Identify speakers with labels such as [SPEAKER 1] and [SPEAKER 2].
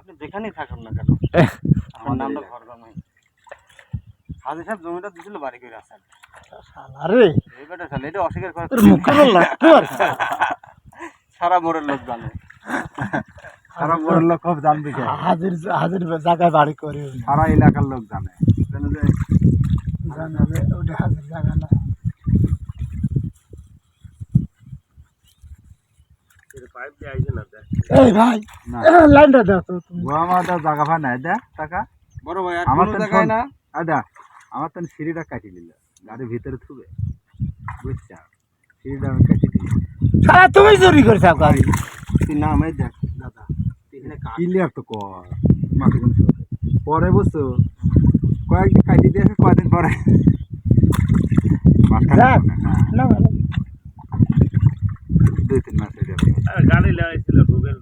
[SPEAKER 1] আপনি যেখানেই থাকুন না কেন আমার নামটা ঘর নাই হাজি সাহেব জমিটা দিছিল বাড়ি করে আসেন
[SPEAKER 2] আরে
[SPEAKER 1] এই বেটা শালা এটা অস্বীকার করে
[SPEAKER 2] তোর মুখে বললা
[SPEAKER 1] সারা মোড়ের লোক জানে সারা মোড়ের লোক খুব জানবে কে
[SPEAKER 2] হাজির হাজির জায়গায় বাড়ি করে
[SPEAKER 1] সারা এলাকার লোক জানে জানে যে
[SPEAKER 2] জানাবে ওটা হাজির জায়গা না
[SPEAKER 1] পাইপ দিয়ে আইছে না দেখ
[SPEAKER 2] এই ভাই লাইনটা দাও তো তুমি
[SPEAKER 3] গোয়ামাটা জায়গা ভাই নাই দে টাকা
[SPEAKER 1] বড় ভাই আর
[SPEAKER 3] আমার
[SPEAKER 1] কোনো
[SPEAKER 3] তো
[SPEAKER 1] জায়গায় না
[SPEAKER 3] আদা আমার তো সিঁড়িটা কাটি দিল গাড়ির ভিতরে থুবে বুঝছ সিঁড়িটা আমি কাটি দিই
[SPEAKER 2] সারা তুমি চুরি করছো গাড়ি
[SPEAKER 1] তুই নাম এই দেখ দাদা এখানে
[SPEAKER 3] ক্লিয়ার তো কর মাথা কোন পরে বুঝছো কয়েকদিন কাটি দিয়েছে কয়েকদিন পরে
[SPEAKER 2] যাক। না
[SPEAKER 3] 2-3 মাস হয়ে যাবে
[SPEAKER 1] গাড়ি লাগাইছিল গুগল